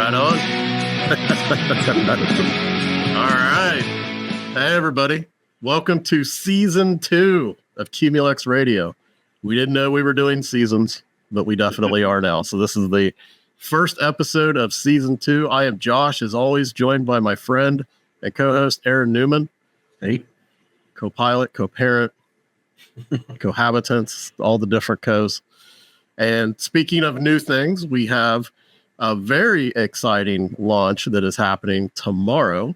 Right on. All right. Hey, everybody. Welcome to Season 2 of Qumulex Radio. We didn't know we were doing seasons, but we definitely are now. So this is the first episode of Season 2. I am Josh, as always, joined by my friend and co-host Aaron Newman. Hey. Co-pilot, co-parent, cohabitants, all the different co's. And speaking of new things, we have a very exciting launch that is happening tomorrow.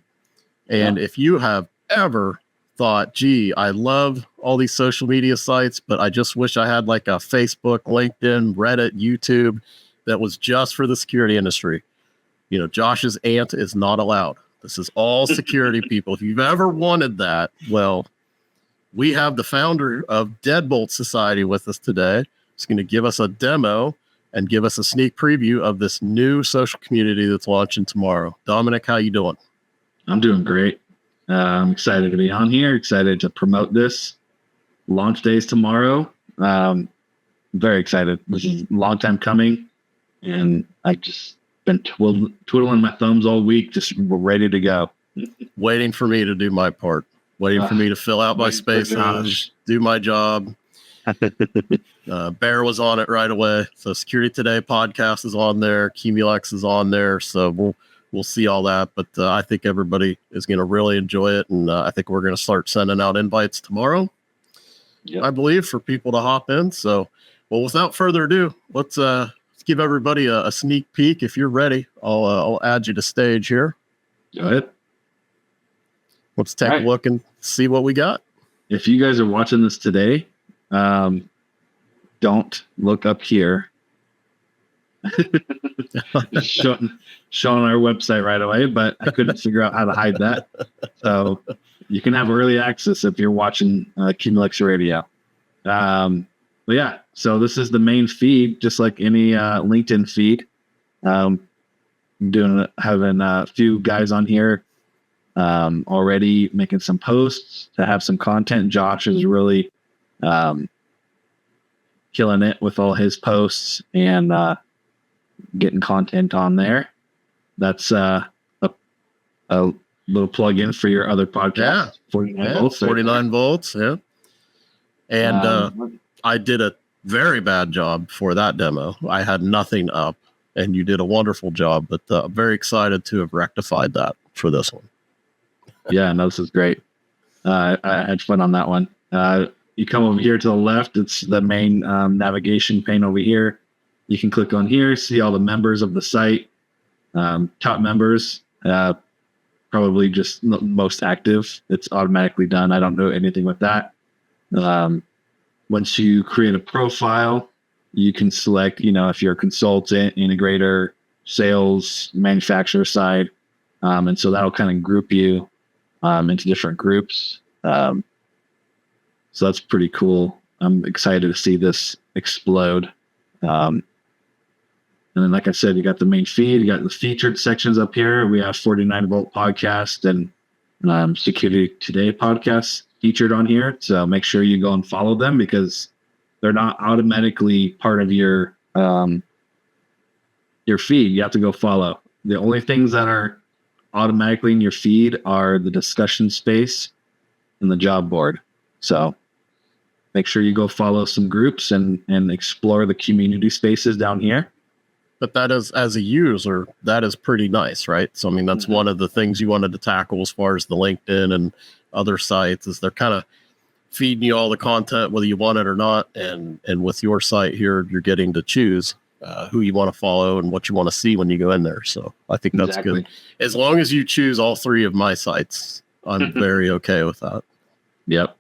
And if you have ever thought, gee, I love all these social media sites, but I just wish I had like a Facebook, LinkedIn, Reddit, YouTube that was just for the security industry. You know, Josh's aunt is not allowed. This is all security people. If you've ever wanted that, well, we have the founder of Deadbolt Society with us today. He's going to give us a demo and give us a sneak preview of this new social community that's launching tomorrow. Dominic, how you doing? I'm doing great. I'm excited to be on here, excited to promote this. Launch day is tomorrow. Very excited. This is a long time coming, and I just been twiddling my thumbs all week, just ready to go. Waiting for me to do my part. Waiting for me to fill out my spaces, do my job. Bear was on it right away. So Security Today podcast is on there. Qumulex is on there. So we'll see all that. But I think everybody is going to really enjoy it. And I think we're going to start sending out invites tomorrow, I believe, for people to hop in. So, well, without further ado, let's give everybody a sneak peek. If you're ready, I'll add you to stage here. Go ahead. Let's take a look and see what we got. If you guys are watching this today, don't look up here. showing our website right away, but I couldn't figure out how to hide that. So you can have early access if you're watching Qumulex Radio. But yeah, so this is the main feed, just like any LinkedIn feed. Having a few guys on here already making some posts to have some content. Josh is really killing it with all his posts and getting content on there. That's a little plug-in for your other podcast. Yeah. 49 volts. 49 volts, yeah. And I did a very bad job for that demo. I had nothing up, and you did a wonderful job, but I'm very excited to have rectified that for this one. Yeah, no, this is great. I had fun on that one. You come over here to the left. It's the main navigation pane over here. You can click on here, see all the members of the site. Top members, probably just the most active. It's automatically done. I don't do anything with that. Once you create a profile, you can select, if you're a consultant, integrator, sales, manufacturer side. And so that'll kind of group you into different groups. So that's pretty cool. I'm excited to see this explode. And then, like I said, you got the main feed, you got the featured sections up here. We have 49 Volt podcast and Security Today podcast featured on here. So make sure you go and follow them because they're not automatically part of your feed. You have to go follow. The only things that are automatically in your feed are the discussion space and the job board. So make sure you go follow some groups and explore the community spaces down here. But that is, as a user, that is pretty nice, right? So, I mean, that's one of the things you wanted to tackle as far as the LinkedIn and other sites is they're kind of feeding you all the content, whether you want it or not. And with your site here, you're getting to choose who you want to follow and what you want to see when you go in there. So I think that's good. As long as you choose all three of my sites, I'm very okay with that. Yep.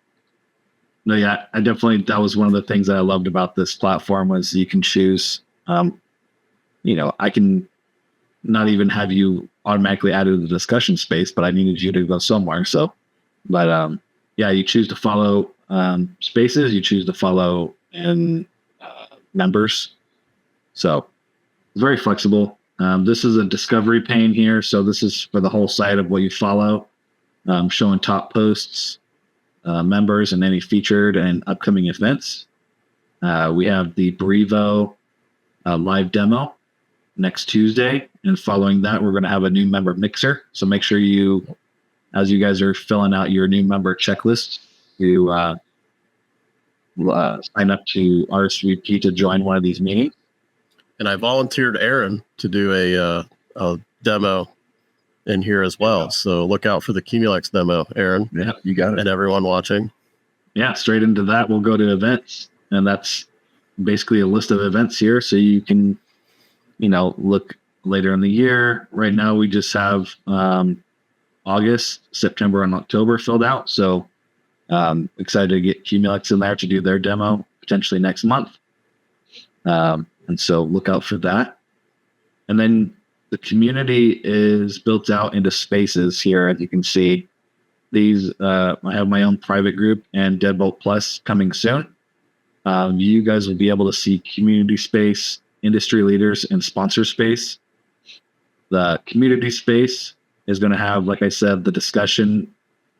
No, yeah, that was one of the things that I loved about this platform was you can choose, I can not even have you automatically added to the discussion space, but I needed you to go somewhere. So, but you choose to follow spaces, you choose to follow members. So it's very flexible. This is a discovery pane here. So this is for the whole site of what you follow, showing top posts, members, and any featured and upcoming events. We have the Brevo live demo next Tuesday And following that, we're going to have a new member mixer. So make sure you, as you guys are filling out your new member checklist, you sign up to RSVP to join one of these meetings. And I volunteered Aaron to do a demo in here as well. So look out for the Qumulex demo, Aaron. Yeah, you got it. And everyone watching. Yeah, straight into that, we'll go to events. And that's basically a list of events here. So you can, look later in the year. Right now, we just have August, September, and October filled out. So excited to get Qumulex in there to do their demo potentially next month. And so look out for that. And then the community is built out into spaces here. As you can see, these, I have my own private group and Deadbolt Plus coming soon. You guys will be able to see community space, industry leaders, and sponsor space. The community space is going to have, like I said, the discussion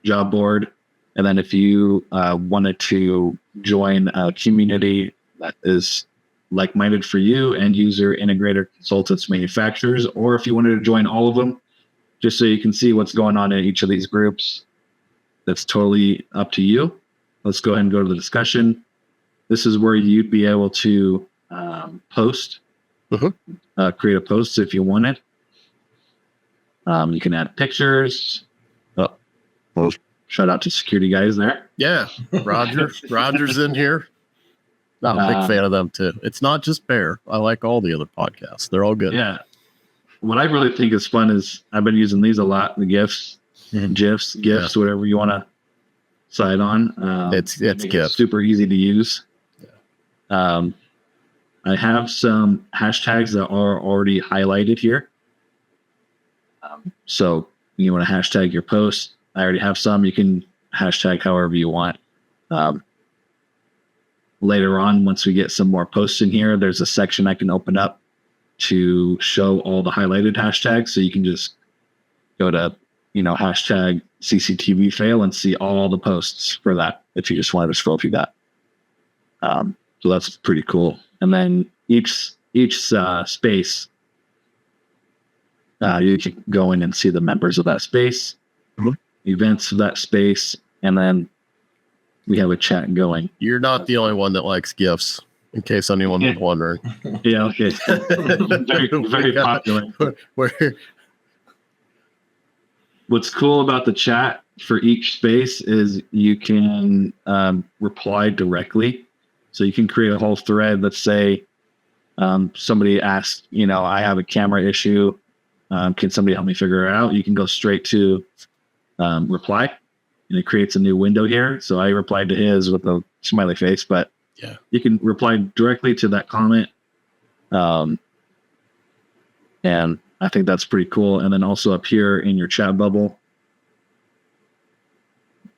job board. And then if you wanted to join a community that is like-minded for you, end user, integrator, consultants, manufacturers, or if you wanted to join all of them, just so you can see what's going on in each of these groups, that's totally up to you. Let's go ahead and go to the discussion. This is where you'd be able to post, create a post if you wanted. You can add pictures. Shout out to security guys there. Yeah, Roger's in here. I'm a big fan of them too. It's not just Bear. I like all the other podcasts. They're all good. Yeah. What I really think is fun is I've been using these a lot, the GIFs, GIFs, whatever you want to side on. It's GIF. Super easy to use. Yeah. I have some hashtags that are already highlighted here. So you want to hashtag your post. I already have some. You can hashtag however you want. Later on, once we get some more posts in here, there's a section I can open up to show all the highlighted hashtags. So you can just go to, hashtag CCTV fail and see all the posts for that if you just wanted to scroll through that. So that's pretty cool. And then each space, you can go in and see the members of that space, events of that space, and then we have a chat going. You're not the only one that likes GIFs, in case anyone was wondering. Yeah, okay. very, very popular. What's cool about the chat for each space is you can reply directly. So you can create a whole thread. Let's say somebody asks, I have a camera issue. Can somebody help me figure it out? You can go straight to reply, and it creates a new window here. So I replied to his with a smiley face, but yeah, you can reply directly to that comment. And I think that's pretty cool. And then also up here in your chat bubble,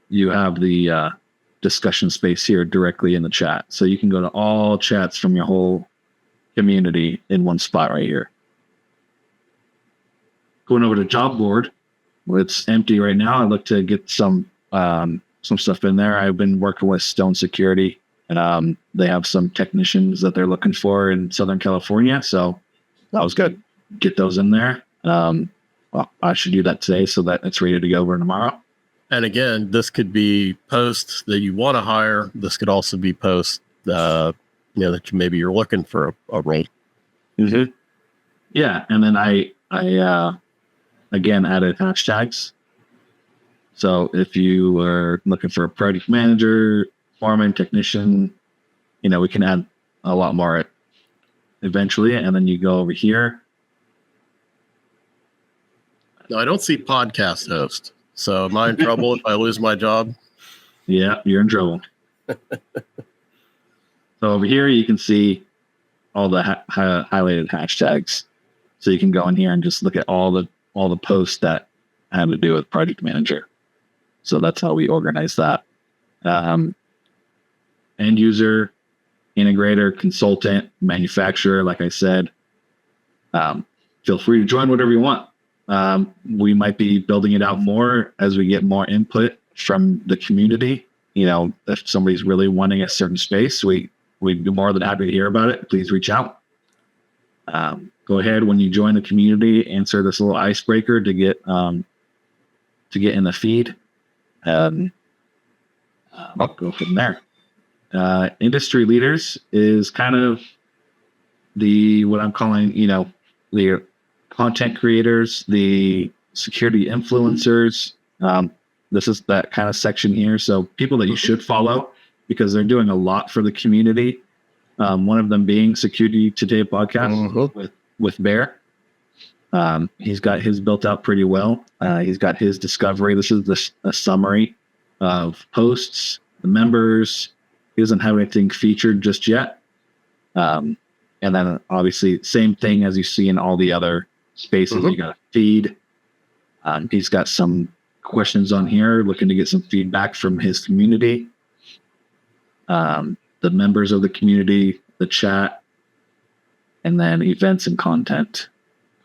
you have the discussion space here directly in the chat. So you can go to all chats from your whole community in one spot right here. Going over to job board, it's empty right now. I look to get some stuff in there. I've been working with Stone Security, and they have some technicians that they're looking for in Southern California. So that was good. Get those in there. Well, I should do that today so that it's ready to go over tomorrow. And again, this could be posts that you want to hire. This could also be posts, that maybe you're looking for a role. Mm-hmm. Yeah, and then I again added hashtags. So if you are looking for a project manager, foreman, technician, we can add a lot more eventually. And then you go over here. No, I don't see podcast host. So am I in trouble if I lose my job? Yeah, you're in trouble. So over here, you can see all the highlighted hashtags. So you can go in here and just look at all the posts that have to do with project manager. So that's how we organize that. End user, integrator, consultant, manufacturer, like I said, feel free to join whatever you want. We might be building it out more as we get more input from the community. If somebody's really wanting a certain space, we'd be more than happy to hear about it. Please reach out. Go ahead when you join the community, answer this little icebreaker to get in the feed. I'll go from there. Industry leaders is kind of what I'm calling, the content creators, the security influencers. This is that kind of section here. So people that you should follow because they're doing a lot for the community. One of them being Security Today podcast with Bear. He's got his built out pretty well. He's got his discovery. This is a summary of posts, the members. He doesn't have anything featured just yet. And then obviously same thing as you see in all the other spaces. You got a feed. He's got some questions on here, looking to get some feedback from his community. The members of the community, the chat, and then events and content.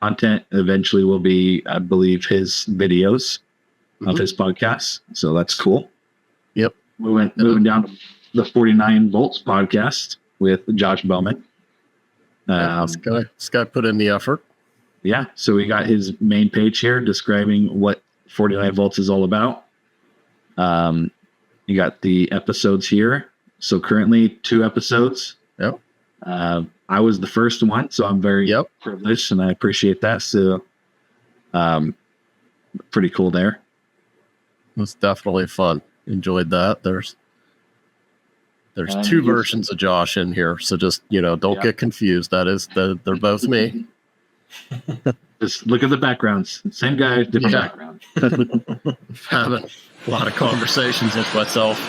Content eventually will be, I believe, his videos of his podcast. So that's cool. Yep. Moving down to the 49 Volts podcast with Josh Bowman. This guy put in the effort. Yeah. So we got his main page here describing what 49 Volts is all about. You got the episodes here. So currently 2 episodes. Yep. I was the first one, so I'm very privileged, and I appreciate that. So, pretty cool there. It was definitely fun. Enjoyed that. There's 2 versions of Josh in here, so just don't get confused. They're both me. Just look at the backgrounds. Same guy, different background. Having a lot of conversations with myself,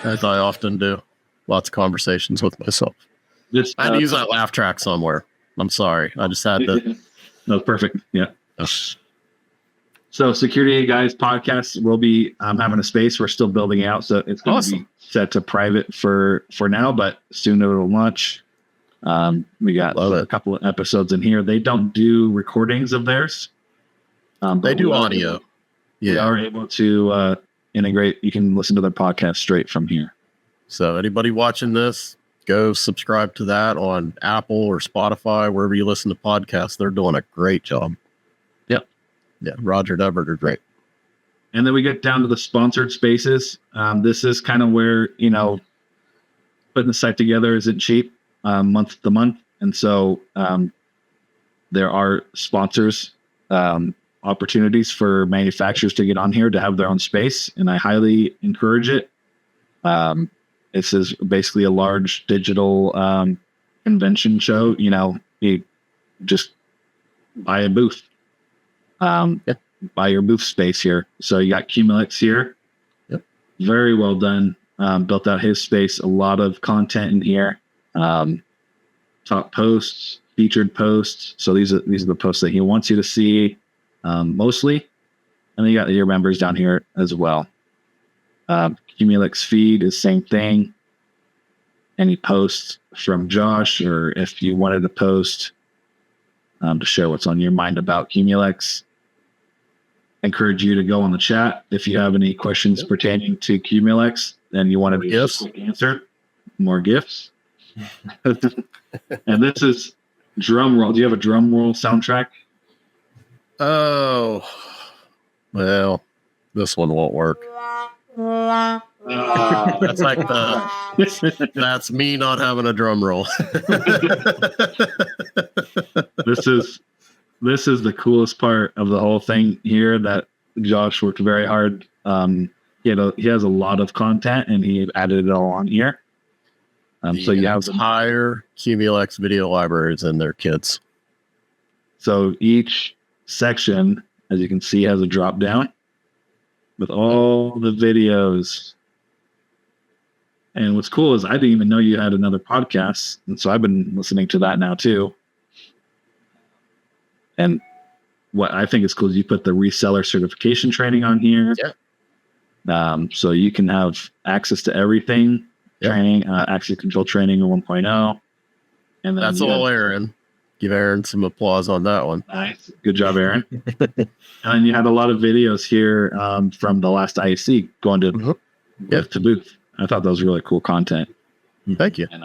as I often do. Lots of conversations with myself. I had to use that laugh track somewhere. I'm sorry. I just had to. No, perfect. Yeah. So Security Guys podcast will be having a space. We're still building out. So it's going to be set to private for now, but soon it'll launch. We got a couple of episodes in here. They don't do recordings of theirs. They do audio. We are able to integrate. You can listen to their podcast straight from here. So anybody watching this, go subscribe to that on Apple or Spotify, wherever you listen to podcasts. They're doing a great job. Yep. Yeah. Roger and Everett are great. And then we get down to the sponsored spaces. This is kind of where, putting the site together isn't cheap, month to month. And so there are sponsors, opportunities for manufacturers to get on here to have their own space. And I highly encourage it. This is basically a large digital convention show. You just buy a booth, buy your booth space here. So you got Qumulex here. Yep. Very well done. Built out his space. A lot of content in here. Top posts, featured posts. So these are the posts that he wants you to see mostly. And then you got your members down here as well. Qumulex feed is same thing. Any posts from Josh, or if you wanted to post to share what's on your mind about Qumulex, encourage you to go on the chat if you have any questions pertaining to Qumulex and you want to be a quick answer. More gifts. And this is drum roll. Do you have a drum roll soundtrack? Oh, well, this one won't work. That's like that's me not having a drum roll. This is the coolest part of the whole thing here, that Josh worked very hard. He has a lot of content and he added it all on here. So you have entire Qumulex video libraries in there, kids. So each section, as you can see, has a drop down with all the videos. And what's cool is I didn't even know you had another podcast. And so I've been listening to that now too. And what I think is cool is you put the reseller certification training on here. Yeah. So you can have access to everything. Training, access control training 1.0. And then that's all Aaron. Give Aaron some applause on that one. Nice. Good job, Aaron. And then you had a lot of videos here from the last IEC going to booth to booth. I thought that was really cool content. Thank you. And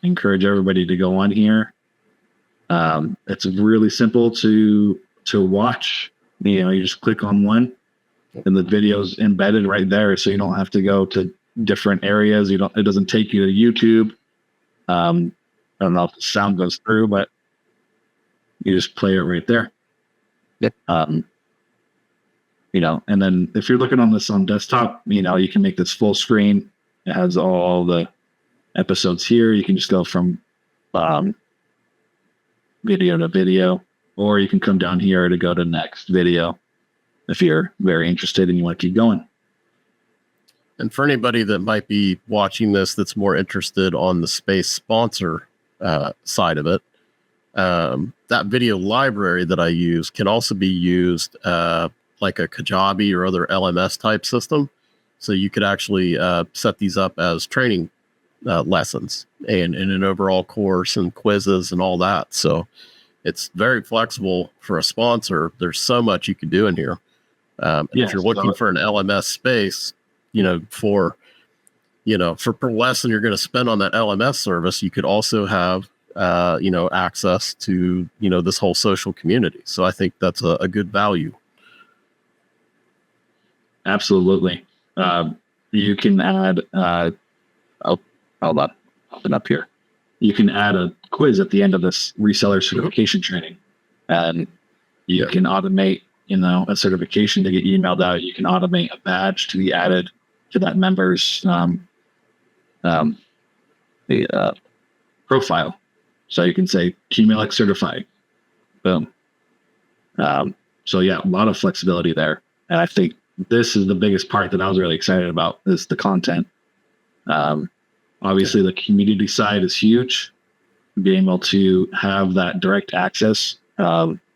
encourage everybody to go on here. It's really simple to watch. You just click on one, and the video's embedded right there, so you don't have to go to different areas. It doesn't take you to YouTube. I don't know if the sound goes through, but you just play it right there. Yeah. And then if you're looking on this on desktop, you can make this full screen. It has all the episodes here. You can just go from video to video, or you can come down here to go to next video if you're very interested and you want to keep going. And for anybody that might be watching this that's more interested on the space sponsor side of it, that video library that I use can also be used like a Kajabi or other LMS type system. So you could actually set these up as training lessons and an overall course and quizzes and all that. So it's very flexible for a sponsor. There's so much you can do in here. If you're looking for an LMS space, for per lesson you're going to spend on that LMS service, you could also have, access to, this whole social community. So I think that's a good value. Absolutely. You can add, hold on, open up here. You can add a quiz at the end of this reseller certification training, and you can automate, a certification to get emailed out. You can automate a badge to be added to that member's profile. So you can say Qumulex certified. Boom. So yeah, a lot of flexibility there. And I think this is the biggest part that I was really excited about, is the content. Obviously the community side is huge. Being able to have that direct access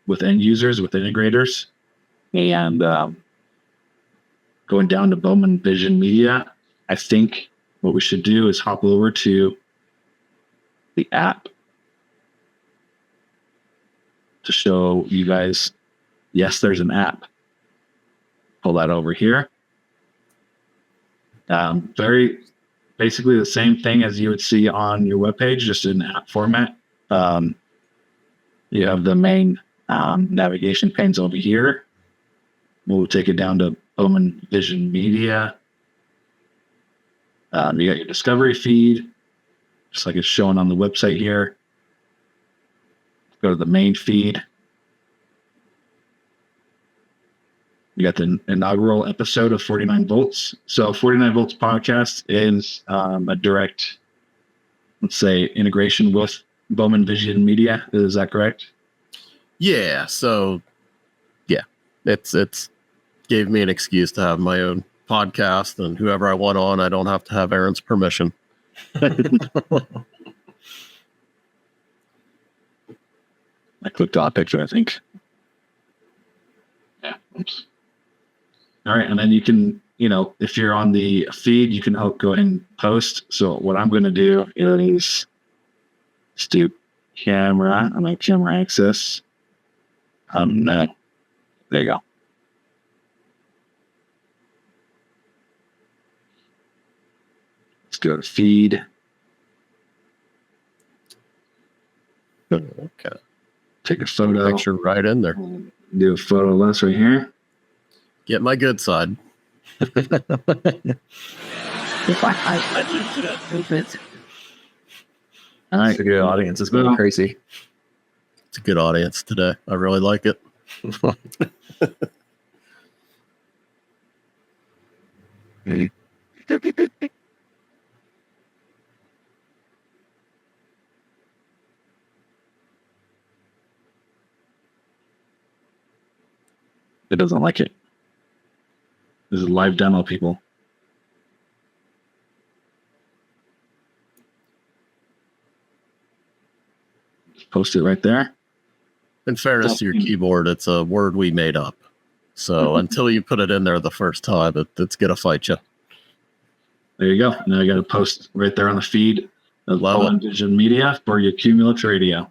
with end users, with integrators, and going down to Bowman Vision Media. I think what we should do is hop over to the app to show you guys, yes, there's an app. Pull that over here. Very basically the same thing as you would see on your webpage, just in app format. You have the main navigation panes over here. We'll take it down to Bowman Vision Media. You got your discovery feed, just like it's showing on the website here. Go to the main feed. You got the inaugural episode of 49 Volts. So 49 Volts podcast is a direct, let's say, integration with Bowman Vision Media. Is that correct? Yeah. So yeah, it's gave me an excuse to have my own podcast, and whoever I want on, I don't have to have Aaron's permission. I clicked on a picture, I think. Yeah. Oops. All right. And then you can, if you're on the feed, you can help go ahead and post. So what I'm going to do is just do camera. I'm on camera access. There you go. Let's go to feed. Okay. Take a photo. Picture right in there. Do a photo of us right here. Get my good side. It's All right. a good audience. It's going crazy. It's a good audience today. I really like it. It doesn't like it. This is live demo, people. Just post it right there. In fairness to your keyboard, it's a word we made up. So until you put it in there the first time, it's going to fight you. There you go. Now you got to post right there on the feed of Bowman Vision Media for your Qumulex Radio.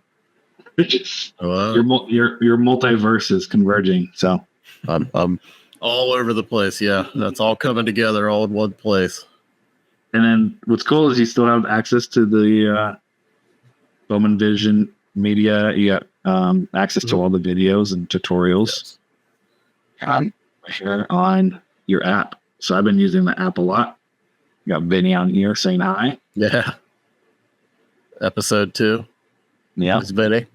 Your multiverse is converging. So I'm all over the place. Yeah, that's all coming together all in one place. And then what's cool is you still have access to the Bowman Vision Media. You got access to all the videos and tutorials right here on your app. So I've been using the app a lot. You got Vinny on here saying hi. Yeah. Episode 2. Yeah. It's Vinny.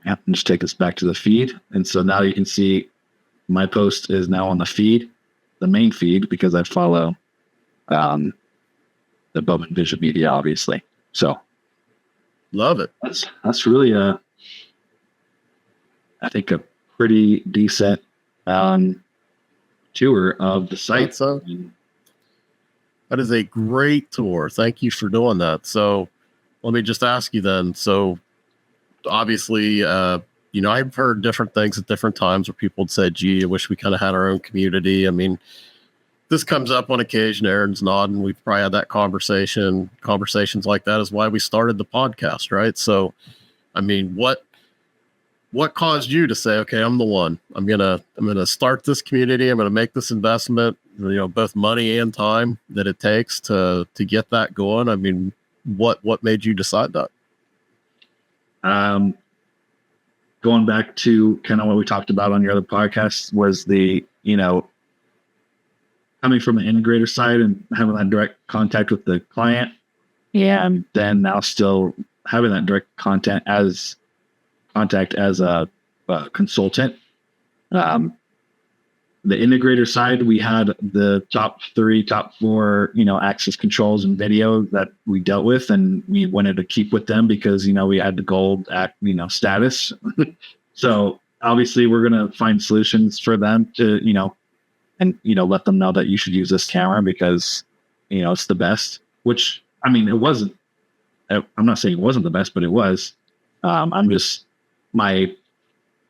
Yeah. And just take us back to the feed. And so now you can see my post is now on the feed, the main feed, because I follow the Bowman Vision Media, obviously. So Love it. that's really I think a pretty decent tour of the site. So that is a great tour. Thank you for doing that. So let me just ask you then. So obviously, I've heard different things at different times where people would say, gee, I wish we kind of had our own community. I mean, this comes up on occasion. Aaron's nodding. We've probably had that conversation. Conversations like that is why we started the podcast, right? So, I mean, what caused you to say, okay, I'm the one. I'm gonna start this community. I'm gonna make this investment, both money and time that it takes to get that going. I mean, what made you decide that? Going back to kind of what we talked about on your other podcast was the, coming from the integrator side and having that direct contact with the client. Yeah. And then now still having that direct contact as a consultant. The integrator side, we had the top 4, access controls and video that we dealt with, and we wanted to keep with them because, we had the gold status. So obviously we're going to find solutions for them to, and, let them know that you should use this camera because, it's the best, which, I mean, it wasn't, I'm not saying it wasn't the best, but it was. I'm just, my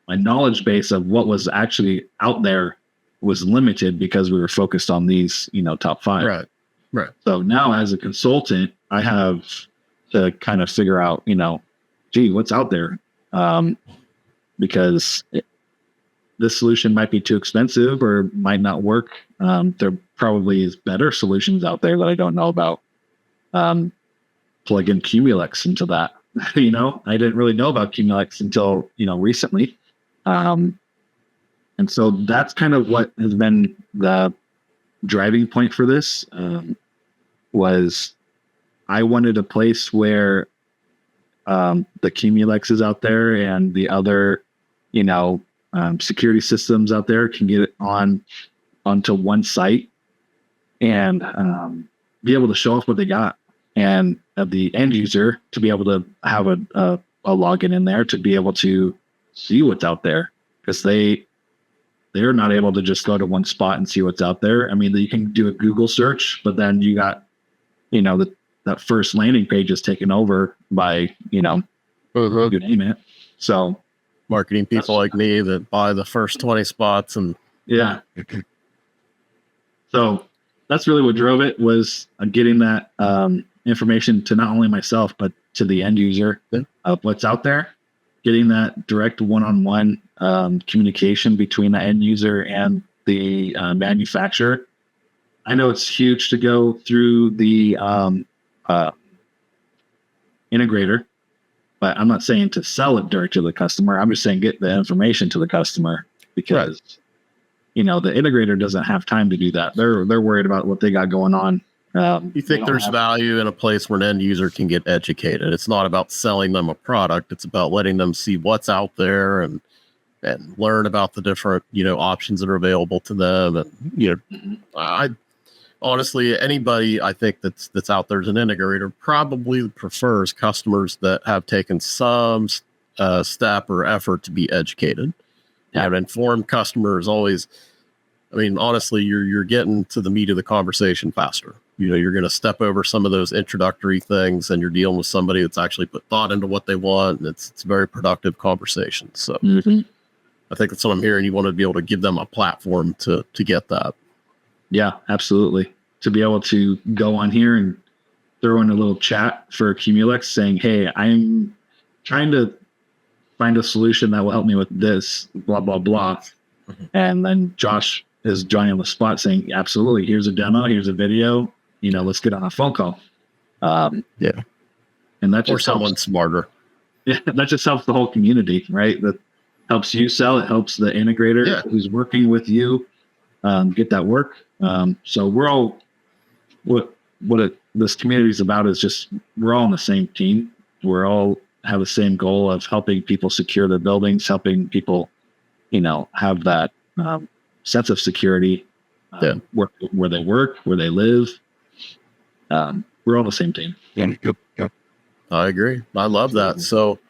knowledge base of what was actually out there was limited because we were focused on these, top 5. Right. So now as a consultant, I have to kind of figure out, gee, what's out there? Because this solution might be too expensive or might not work. There probably is better solutions out there that I don't know about. Plug in Qumulex into that. I didn't really know about Qumulex until, recently. And so that's kind of what has been the driving point for this, was I wanted a place where the Qumulex is out there and the other, security systems out there can get it onto one site and be able to show off what they got, and the end user to be able to have a login in there to be able to see what's out there, because they're not able to just go to one spot and see what's out there. I mean, you can do a Google search, but then you got, that first landing page is taken over by, you name it. So marketing people like me that buy the first 20 spots and yeah. So that's really what drove it, was getting that information to not only myself, but to the end user of what's out there, getting that direct one-on-one communication between the end user and the manufacturer. I know it's huge to go through the integrator, but I'm not saying to sell it direct to the customer. I'm just saying get the information to the customer, because the integrator doesn't have time to do that. They're worried about what they got going on. You think there's value in a place where an end user can get educated? It's not about selling them a product. It's about letting them see what's out there and learn about the different, options that are available to them. And, I honestly, anybody I think that's out there as an integrator probably prefers customers that have taken some step or effort to be educated. Yeah. An informed customer is always, I mean, honestly, you're getting to the meat of the conversation faster. You're going to step over some of those introductory things, and you're dealing with somebody that's actually put thought into what they want, and it's a very productive conversation. So I think that's what I'm hearing. You want to be able to give them a platform to get that. Yeah, absolutely. To be able to go on here and throw in a little chat for Qumulex saying, hey, I'm trying to find a solution that will help me with this, blah, blah, blah. And then Josh is joining on the spot saying, absolutely, here's a demo, here's a video, let's get on a phone call. And that Or just someone helps. smarter. Yeah, that just helps the whole community, right? That helps you sell. It helps the integrator who's working with you get that work. So we're all this community is about is just we're all on the same team. We're all have the same goal of helping people secure their buildings, helping people, have that sense of security where they work, where they live. We're all the same team. Yep. I agree. I love that. So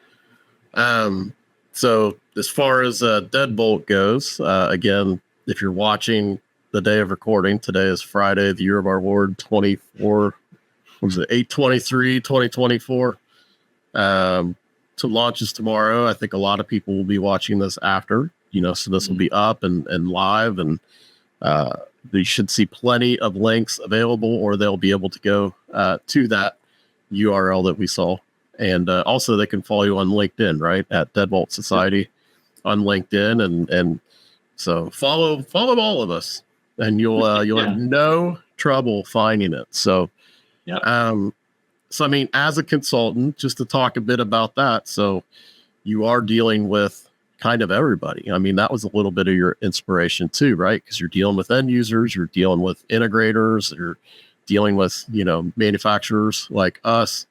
as far as Deadbolt goes, again, if you're watching the day of recording, today is Friday, the year of our Lord 8/23/2024. So launches tomorrow. I think a lot of people will be watching this after, so this will be up and live, and you should see plenty of links available, or they'll be able to go to that URL that we saw. And also they can follow you on LinkedIn, right? At Deadbolt Society on LinkedIn. And so follow all of us, and you'll have no trouble finding it. So, so I mean, as a consultant, just to talk a bit about that. So you are dealing with kind of everybody. I mean, that was a little bit of your inspiration too, right? Because you're dealing with end users, you're dealing with integrators, you're dealing with, manufacturers like us.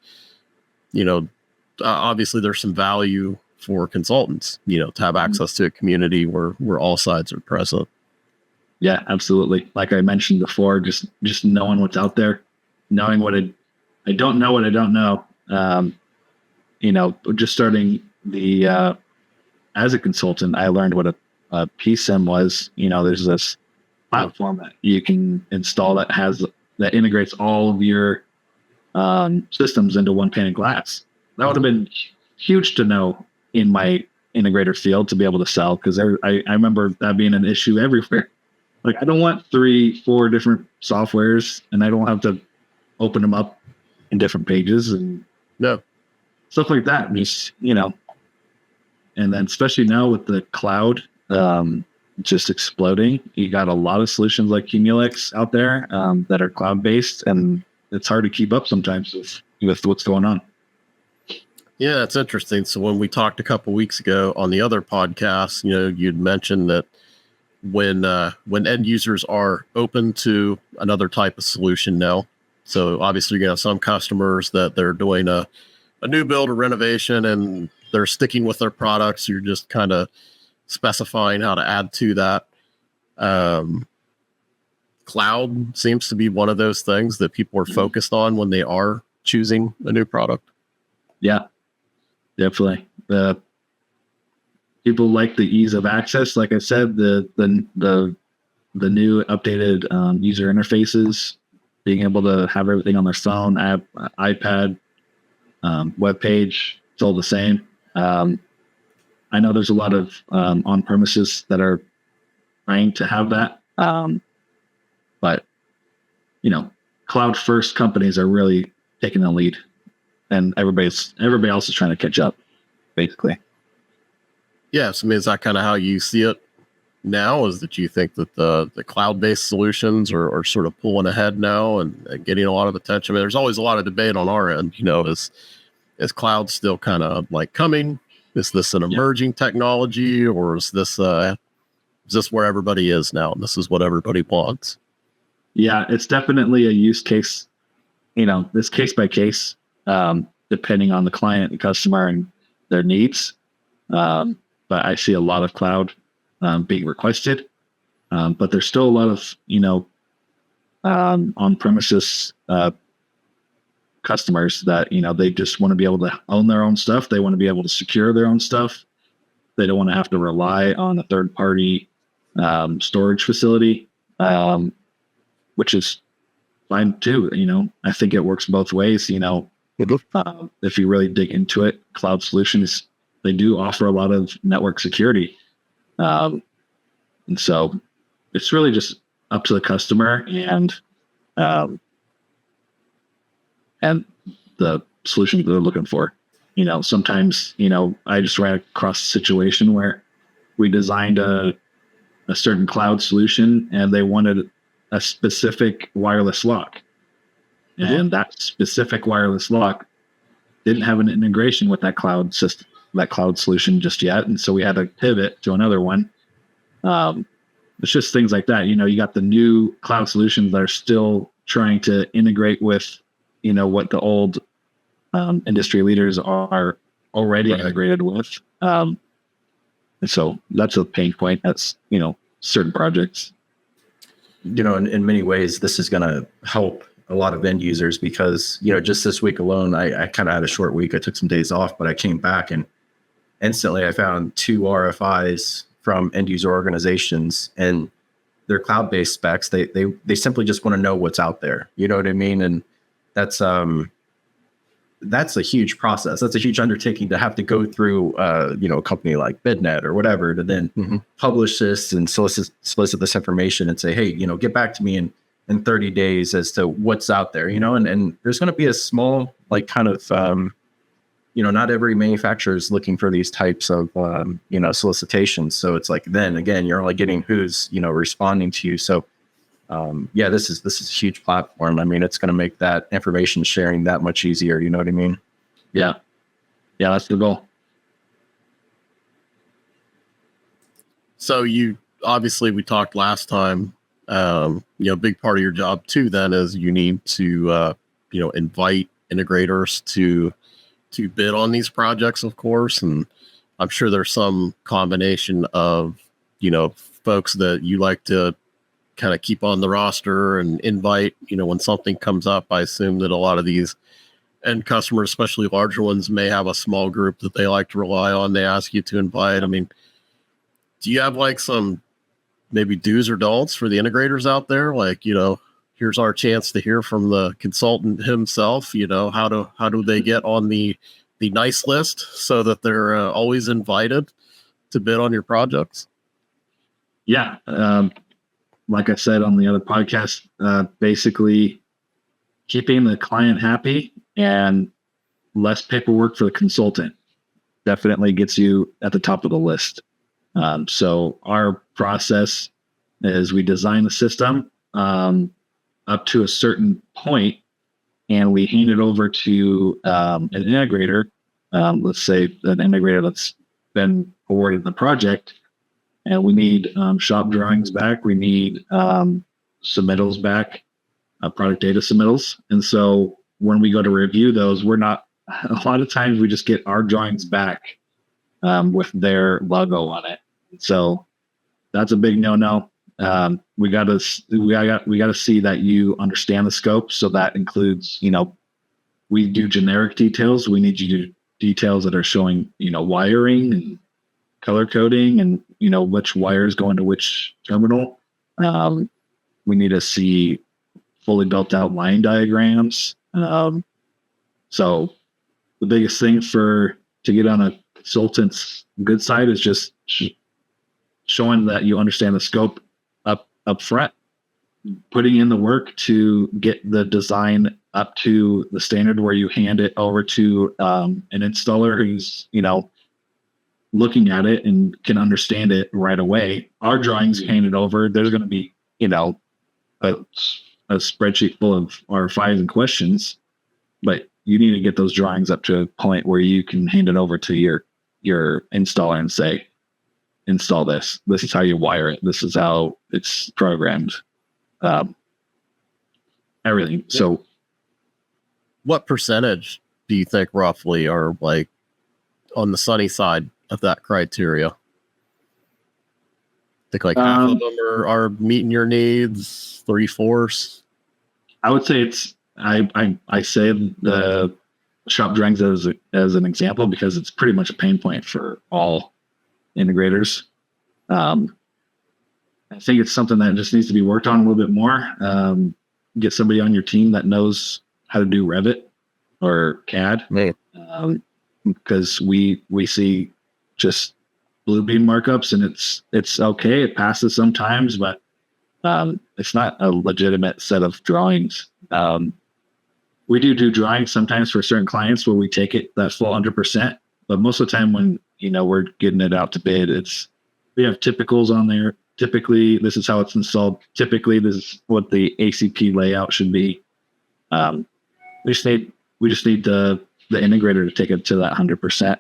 Obviously there's some value for consultants, to have access to a community where all sides are present. Yeah, absolutely. Like I mentioned before, just knowing what's out there, knowing what I don't know, what I don't know. Just starting as a consultant, I learned what a PSIM was. There's this platform that you can install that integrates all of your systems into one pane of glass. That would have been huge to know in my integrator field to be able to sell, because I remember that being an issue everywhere. Like, I don't want 3-4 different softwares, and I don't have to open them up in different pages and stuff like that. Just, and then especially now with the cloud just exploding, you got a lot of solutions like Qumulex out there that are cloud-based, and it's hard to keep up sometimes with what's going on. Yeah, it's interesting. So when we talked a couple weeks ago on the other podcast, you'd mentioned that when end users are open to another type of solution now, so obviously you're going to have some customers that they're doing a new build or renovation and they're sticking with their products. You're just kind of specifying how to add to that. Cloud seems to be one of those things that people are focused on when they are choosing a new product. Yeah, definitely. People like the ease of access. Like I said, the new updated user interfaces, being able to have everything on their phone, app, iPad, web page, it's all the same. I know there's a lot of on-premises that are trying to have that, but cloud first companies are really taking the lead, and everybody else is trying to catch up, basically. Yes, I mean, is that kind of how you see it now? Is that you think that the cloud-based solutions are sort of pulling ahead now and getting a lot of attention? I mean, there's always a lot of debate on our end. Is cloud still kind of like coming? Is this an emerging technology, or is this where everybody is now, and this is what everybody wants? Yeah, it's definitely a use case. This case by case, depending on the client and customer and their needs. But I see a lot of cloud being requested, but there's still a lot of on-premises customers that they just want to be able to own their own stuff. They want to be able to secure their own stuff. They don't want to have to rely on a third-party storage facility, which is fine too. I think it works both ways. If you really dig into it, cloud solutions, they do offer a lot of network security. And so it's really just up to the customer and the solution that they're looking for. Sometimes, I just ran across a situation where we designed a certain cloud solution and they wanted a specific wireless lock. And that specific wireless lock didn't have an integration with that cloud system, that cloud solution just yet. And so we had to pivot to another one. It's just things like that. You got the new cloud solutions that are still trying to integrate with, what the old industry leaders are already integrated with. And so that's a pain point. That's, certain projects. In many ways, this is going to help a lot of end users because, just this week alone, I kind of had a short week. I took some days off, but I came back and instantly I found 2 RFIs from end user organizations, and they're cloud-based specs. They simply just want to know what's out there. You know what I mean? And that's a huge process. That's a huge undertaking to have to go through, a company like BidNet or whatever to then publish this and solicit this information and say, hey, get back to me in 30 days as to what's out there, and there's going to be a small, kind of, not every manufacturer is looking for these types of, solicitations. So it's like, then again, you're only getting who's, responding to you. So, this is a huge platform. I mean, it's going to make that information sharing that much easier. You know what I mean? Yeah. Yeah. That's the goal. So obviously we talked last time, a big part of your job too, then is you need to, invite integrators to bid on these projects, of course. And I'm sure there's some combination of, folks that you like to kind of keep on the roster and invite, when something comes up. I assume that a lot of these end customers, especially larger ones, may have a small group that they like to rely on. They ask you to invite. I mean, do you have some maybe do's or don'ts for the integrators out there? Here's our chance to hear from the consultant himself. How do they get on the nice list so that they're always invited to bid on your projects? Yeah. Like I said on the other podcast, basically keeping the client happy and less paperwork for the consultant definitely gets you at the top of the list. So our process is we design the system up to a certain point, and we hand it over to an integrator. Let's say an integrator that's been awarded the project, and we need shop drawings back. We need submittals back, product data submittals. And so when we go to review those, a lot of times we just get our drawings back with their logo on it. So that's a big no-no. We got to see that you understand the scope. So that includes, we do generic details. We need you to do details that are showing, wiring and color coding and, which wires go into which terminal. We need to see fully built out line diagrams. So the biggest thing to get on a consultant's good side is just showing that you understand the scope up front, putting in the work to get the design up to the standard where you hand it over to an installer who's, looking at it and can understand it right away. Our drawings handed over, there's going to be, a spreadsheet full of RFIs and questions, but you need to get those drawings up to a point where you can hand it over to your installer and say, install this. This is how you wire it. This is how it's programmed. Everything. So what percentage do you think roughly are on the sunny side of that criteria? I think half of them are meeting your needs, 3/4. I would say I say the shop drawings as an example because it's pretty much a pain point for all integrators. I think it's something that just needs to be worked on a little bit more. Get somebody on your team that knows how to do Revit or CAD, because we see just Bluebeam markups and it's okay. It passes sometimes, but it's not a legitimate set of drawings. We do drawings sometimes for certain clients where we take it that full 100%, but most of the time when we're getting it out to bid, we have typicals on there. Typically, this is how it's installed. Typically, this is what the ACP layout should be. We just need to the integrator to take it to that 100%.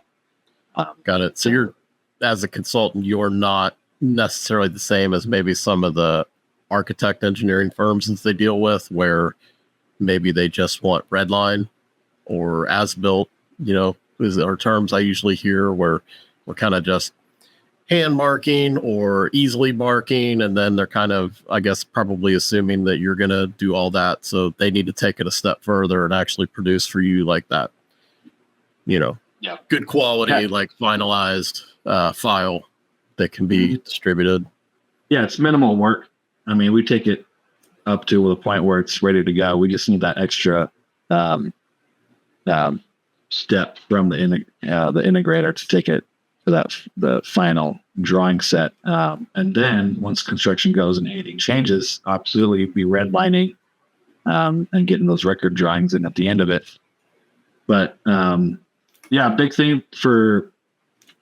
Got it. So you're, as a consultant, you're not necessarily the same as maybe some of the architect engineering firms that they deal with, where maybe they just want redline or as built, is are terms I usually hear where we're kind of just hand marking or easily marking, and then they're kind of, I guess, probably assuming that you're going to do all that. So they need to take it a step further and actually produce for you like that, good quality, like finalized file that can be distributed. Yeah, it's minimal work. I mean, we take it up to the point where it's ready to go. We just need that extra step from the integrator to take it to the final drawing set. And then once construction goes and anything changes, absolutely be redlining and getting those record drawings in at the end of it. But big thing for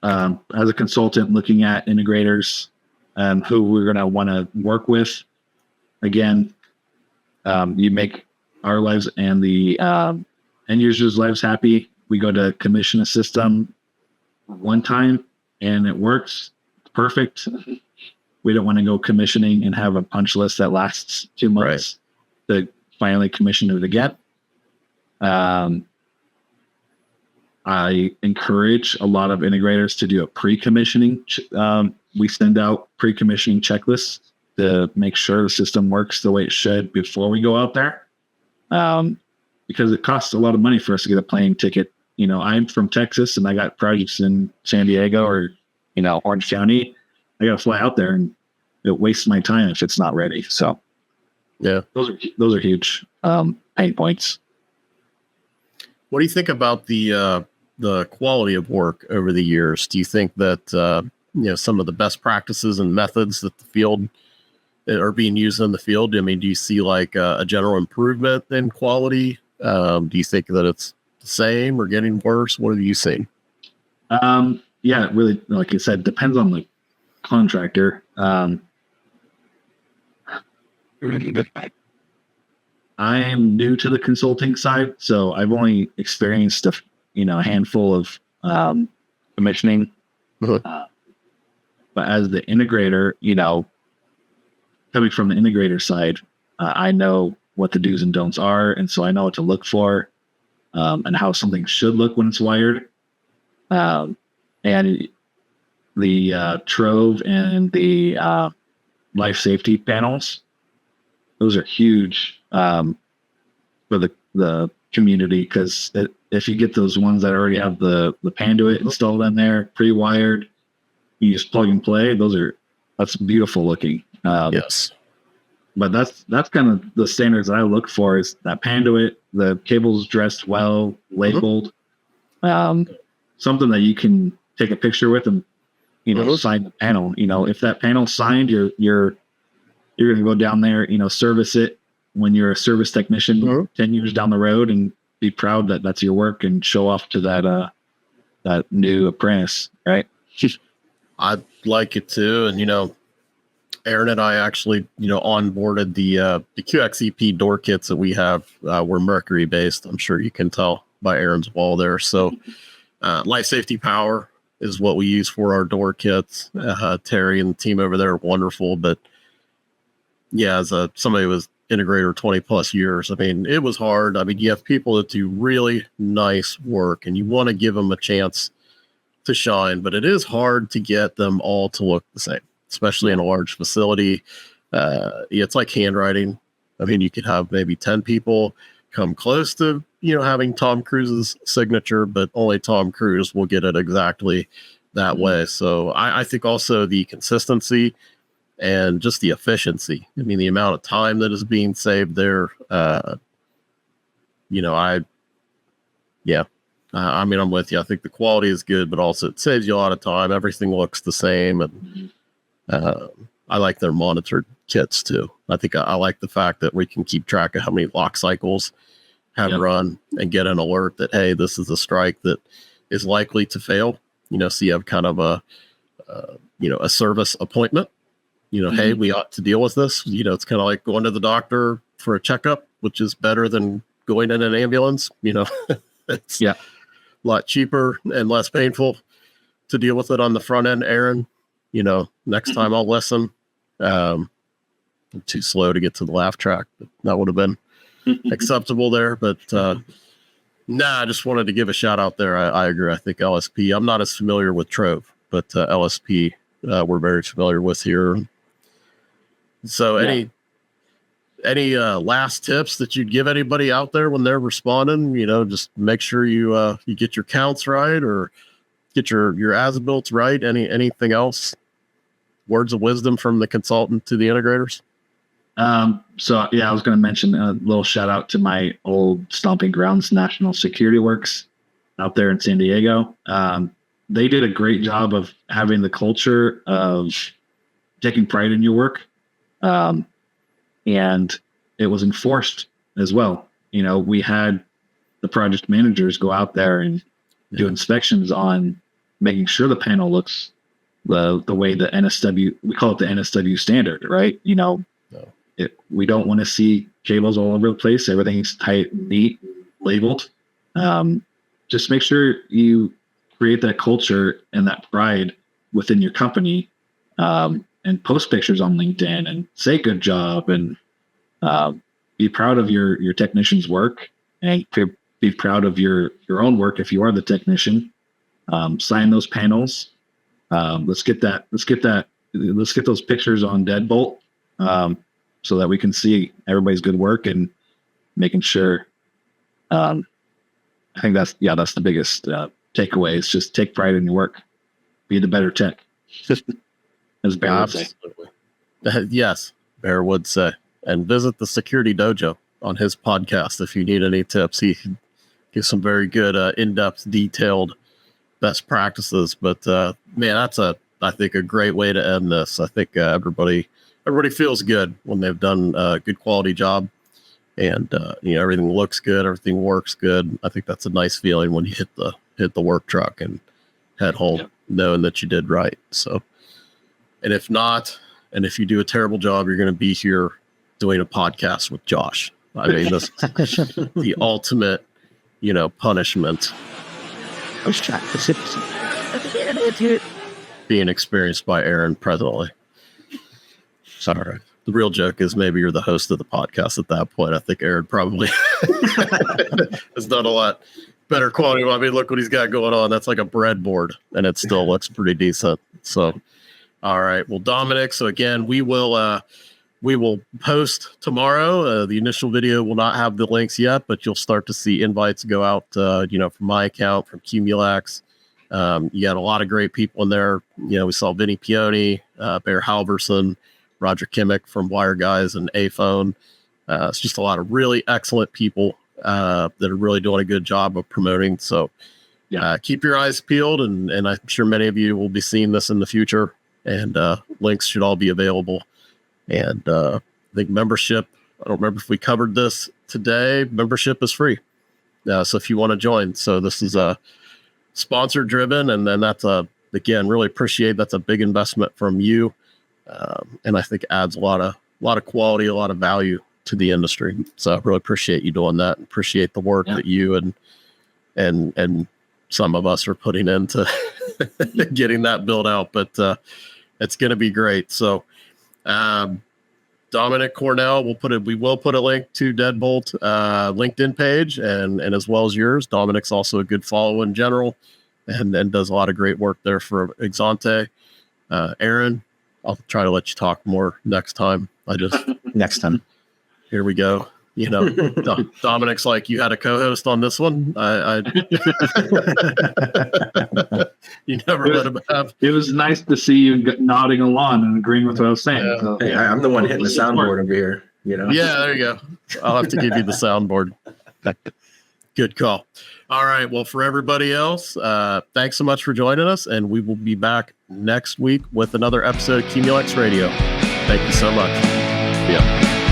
as a consultant looking at integrators, who we're going to want to work with. Again, you make our lives and the end users' lives happy. We go to commission a system one time and it works perfect. We don't want to go commissioning and have a punch list that lasts 2 months to finally commission it again. I encourage a lot of integrators to do a pre-commissioning. We send out pre-commissioning checklists to make sure the system works the way it should before we go out there. Because it costs a lot of money for us to get a plane ticket. I'm from Texas and I got projects in San Diego or, Orange County. I got to fly out there and it wastes my time if it's not ready. So yeah, those are huge pain points. What do you think about the quality of work over the years? Do you think that, some of the best practices and methods that the field are being used in the field? I mean, do you see like a general improvement in quality? Do you think that it's the same or getting worse? What have you seen? Yeah, it really, like I said, depends on the contractor. I am new to the consulting side, so I've only experienced a handful of commissioning. But as the integrator, coming from the integrator side, I know what the do's and don'ts are, and so I know what to look for, and how something should look when it's wired. And the Trove and the life safety panels, those are huge for the community, because if you get those ones that already have the Panduit installed in there, pre-wired, you just plug and play. That's beautiful looking. Yes. But that's kind of the standards that I look for, is that Panduit, the cables dressed well, labeled, something that you can take a picture with and, sign the panel. If that panel's signed, you're going to go down there, service it when you're a service technician 10 years down the road, and be proud that that's your work and show off to that new apprentice, right? I'd like it too. And, Aaron and I actually, onboarded the QXEP door kits that we have. We're Mercury based. I'm sure you can tell by Aaron's wall there. So life safety power is what we use for our door kits. Terry and the team over there are wonderful. But yeah, as somebody who was integrator 20 plus years, I mean, it was hard. I mean, you have people that do really nice work and you want to give them a chance to shine, but it is hard to get them all to look the same, especially in a large facility. It's like handwriting. I mean, you could have maybe 10 people come close to, having Tom Cruise's signature, but only Tom Cruise will get it exactly that way. So I think also the consistency and just the efficiency. I mean, the amount of time that is being saved there, I'm with you. I think the quality is good, but also it saves you a lot of time. Everything looks the same. And I like their monitored kits too. I think I like the fact that we can keep track of how many lock cycles have run and get an alert that, hey, this is a strike that is likely to fail. So you have kind of a service appointment. Hey, we ought to deal with this. It's kind of like going to the doctor for a checkup, which is better than going in an ambulance. lot cheaper and less painful to deal with it on the front end, Aaron. Next time I'll listen. I'm too slow to get to the laugh track, but that would have been acceptable there. But I just wanted to give a shout out there. I agree. I think LSP, I'm not as familiar with Trove, but LSP we're very familiar with here. So any last tips that you'd give anybody out there when they're responding? Just make sure you get your counts right, or get your as-built right. Anything else? Words of wisdom from the consultant to the integrators? I was going to mention a little shout out to my old stomping grounds, National Security Works, out there in San Diego. They did a great job of having the culture of taking pride in your work. And it was enforced as well. We had the project managers go out there and do inspections on making sure the panel looks the way the NSW, we call it the NSW standard, right? We don't want to see cables all over the place. Everything's tight, neat, labeled. Just make sure you create that culture and that pride within your company, and post pictures on LinkedIn and say good job, and be proud of your technician's work, and be proud of your own work if you are the technician. Sign those panels. Let's get those pictures on Deadbolt, so that we can see everybody's good work and making sure. I think that's the biggest takeaway. Is just take pride in your work. Be the better tech. As Bear would say. Yes, Bear would say. And visit the Security Dojo on his podcast if you need any tips. He gives some very good, in-depth, detailed best practices. But man, that's I think a great way to end this. I think everybody feels good when they've done a good quality job, and everything looks good, everything works good. I think that's a nice feeling when you hit the work truck and head home, knowing that you did right. So. And if not, and if you do a terrible job, you're going to be here doing a podcast with Josh. I mean, this is the ultimate, punishment being experienced by Aaron presently. Sorry. The real joke is maybe you're the host of the podcast at that point. I think Aaron probably has done a lot better quality. I mean, look what he's got going on. That's like a breadboard, and it still looks pretty decent. So. All right. Well, Dominic, so again, we will post tomorrow. The initial video will not have the links yet, but you'll start to see invites go out, from my account, from Qumulex. You had a lot of great people in there. We saw Vinny Pioni, Bear Halverson, Roger Kimmick from Wire Guys and A-Phone. It's just a lot of really excellent people that are really doing a good job of promoting. So keep your eyes peeled, and I'm sure many of you will be seeing this in the future. And links should all be available. And I think membership, I don't remember if we covered this today. Membership is free. So if you want to join. So this is a sponsor driven. And then that's again, really appreciate that's a big investment from you. And I think adds a lot of quality, a lot of value to the industry. So I really appreciate you doing that. Appreciate the work that you and some of us are putting into getting that built out. But it's going to be great. So, Dominic Cornell, we will put a link to Deadbolt LinkedIn page and as well as yours. Dominic's also a good follow in general and does a lot of great work there for Exante. Aaron, I'll try to let you talk more next time. Next time. Here we go. Dominic's like, you had a co-host on this one. You never let him have. It was nice to see you nodding along and agreeing with what I was saying. Yeah. So, Hey, I'm the one hitting the soundboard over here. Yeah, there you go. I'll have to give you the soundboard. Good call. All right. Well, for everybody else, thanks so much for joining us, and we will be back next week with another episode of Qumulex Radio. Thank you so much. Yeah.